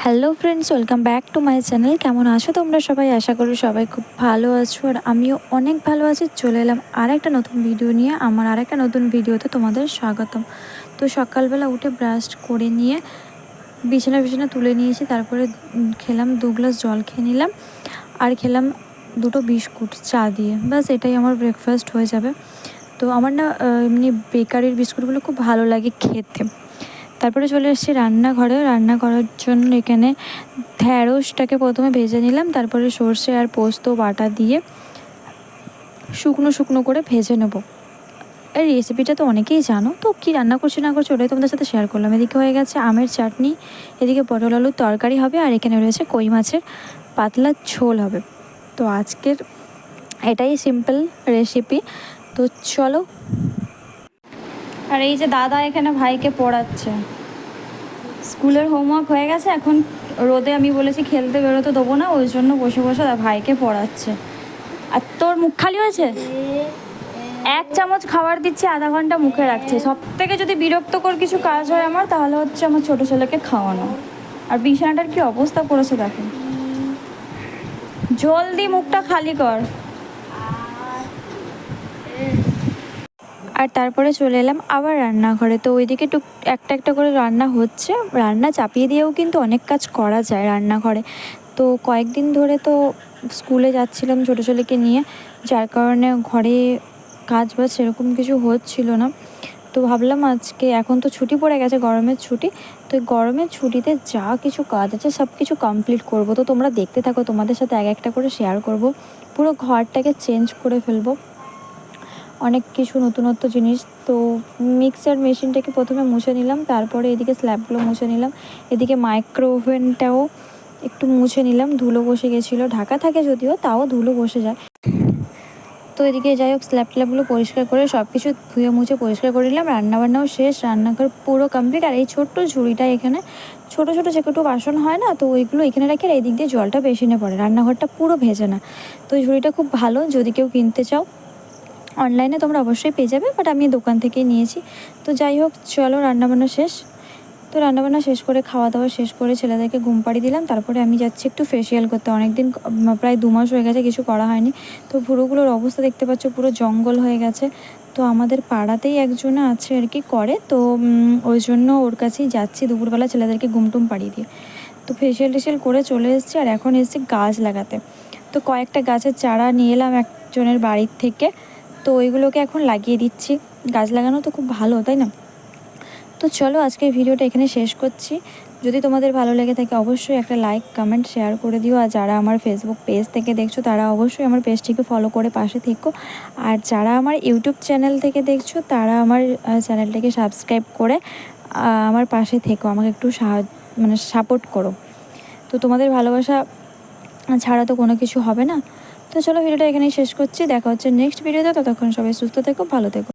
Hello friends, welcome back to my channel. কেমন আছো তোমরা সবাই? আশা করি সবাই খুব ভালো আছো, আর আমিও অনেক ভালো আছি। চলে এলাম আর একটা নতুন ভিডিও নিয়ে। আমার আর একটা নতুন ভিডিওতে তোমাদের স্বাগতম। তো সকালবেলা উঠে ব্রাশ করে নিয়ে বিছানা তুলে নিয়েছি, তারপরে খেলাম 2 গ্লাস জল খেয়ে নিলাম, আর খেলাম 2টো বিস্কুট চা দিয়ে। ব্যাস এটাই আমার ব্রেকফাস্ট হয়ে যাবে। তো আমার না এমনি বেকারির বিস্কুটগুলো খুব ভালো লাগে খেতে। তারপরে চলে এসেছি রান্নাঘরে। রান্না করার জন্য এখানে ঢ্যাঁড়সটাকে প্রথমে ভেজে নিলাম, তারপরে সর্ষে আর পোস্ত বাটা দিয়ে শুকনো করে ভেজে নেব। এই রেসিপিটা তো অনেকেই জানো, তো কী রান্না করছি না করছি ওটাই তোমাদের সাথে শেয়ার করলাম। এদিকে হয়ে গেছে আমের চাটনি, এদিকে পটল আলুর তরকারি হবে, আর এখানে রয়েছে কই মাছের পাতলা ঝোল হবে। তো আজকের এটাই সিম্পল রেসিপি। তো চলো। আর এই যে দাদা এখানে ভাইকে পড়াচ্ছে। স্কুলের হোমওয়ার্ক হয়ে গেছে, এখন রোদে আমি বলেছি খেলতে বেরোতে দেবো না, ওই জন্য বসে বসে ভাইকে পড়াচ্ছে। আর তোর মুখ খালি হয়েছে? 1 চামচ খাবার দিচ্ছি, আধা ঘন্টা মুখে রাখছে। সব থেকে যদি বিরক্তকর কিছু কাজ হয় আমার, তাহলে হচ্ছে আমার ছোটো ছেলেকে খাওয়ানো। আর বিছানাটার কি অবস্থা করেছে দেখো। জলদি মুখটা খালি কর। আর তারপরে চলে এলাম আবার রান্নাঘরে। তো ওইদিকে একটা করে রান্না হচ্ছে। রান্না চাপিয়ে দিয়েও কিন্তু অনেক কাজ করা যায় রান্নাঘরে। তো কয়েকদিন ধরে তো স্কুলে যাচ্ছিলাম ছোটো ছেলেকে নিয়ে, যার কারণে ঘরে কাজ বাজ সেরকম কিছু হচ্ছিল না। তো ভাবলাম আজকে, এখন তো ছুটি পড়ে গেছে, গরমের ছুটি। তো এই গরমের ছুটিতে যা কিছু কাজ আছে সব কিছু কমপ্লিট করব। তো তোমরা দেখতে থাকো, তোমাদের সাথে একটা করে শেয়ার করব। পুরো ঘরটাকে চেঞ্জ করে ফেলবো, অনেক কিছু নতুনত্ব জিনিস। তো মিক্সার মেশিনটাকে প্রথমে মুছে নিলাম, তারপরে এদিকে স্ল্যাবগুলো মুছে নিলাম, এদিকে মাইক্রো ওভেনটাও একটু মুছে নিলাম। ধুলো বসে গেছিলো, ঢাকা থাকে যদিও, তাও ধুলো বসে যায়। তো এদিকে যাই হোক, স্ল্যাবগুলো পরিষ্কার করে সব কিছু ধুয়ে মুছে পরিষ্কার করে নিলাম। রান্নাবান্নাও শেষ, রান্নাঘর পুরো কমপ্লিট। আর এই ছোট্ট ঝুড়িটা এখানে ছোটো ছোটো যে একটু বাসন হয় না, তো ওইগুলো এখানে রাখি, আর এই দিক দিয়ে জলটা বেসিনে পড়ে, রান্নাঘরটা পুরো ভেজে না। তো এই ঝুড়িটা খুব ভালো, যদি কেউ কিনতে চাও অনলাইনে তোমরা অবশ্যই পেয়ে যাবে, বাট আমি দোকান থেকেই নিয়েছি। তো যাই হোক, চলো রান্নাবান্না শেষ। তো রান্নাবান্না শেষ করে খাওয়া দাওয়া শেষ করে ছেলেদেরকে ঘুম পাড়িয়ে দিলাম। তারপরে আমি যাচ্ছি একটু ফেসিয়াল করতে। অনেকদিন, প্রায় 2 মাস হয়ে গেছে কিছু করা হয়নি। তো ভুরুগুলোর অবস্থা দেখতে পাচ্ছ, পুরো জঙ্গল হয়ে গেছে। তো আমাদের পাড়াতেই একজনা আছে আর কি করে, তো ওই জন্য ওর কাছেই যাচ্ছি দুপুরবেলা ছেলেদেরকে ঘুমটুম পাড়িয়ে দিয়ে। তো ফেসিয়াল টেসিয়াল করে চলে এসেছি, আর এখন এসেছি গাছ লাগাতে। তো কয়েকটা গাছের চারা নিয়ে এলাম একজনের বাড়ির থেকে। তো ওইগুলোকে এখন লাগিয়ে দিচ্ছি। গাছ লাগানো তো খুব ভালো, তাই না? তো চলো, আজকের ভিডিওটা এখানে শেষ করছি। যদি তোমাদের ভালো লেগে থাকে অবশ্যই একটা লাইক কমেন্ট শেয়ার করে দিও। আর যারা আমার ফেসবুক পেজ থেকে দেখছো তারা অবশ্যই আমার পেজটিকে ফলো করে পাশে থেকো। আর যারা আমার ইউটিউব চ্যানেল থেকে দেখছো তারা আমার চ্যানেলটাকে সাবস্ক্রাইব করে আমার পাশে থেকো, আমাকে একটু সাপোর্ট করো। তো তোমাদের ভালোবাসা ছাড়া তো কোনো কিছু হবে না। তো চলো, ভিডিওটা এখানেই শেষ করছি। দেখা হচ্ছে নেক্সট ভিডিওতে। ততক্ষণ সবাই সুস্থ থেকো, ভালো থেকো।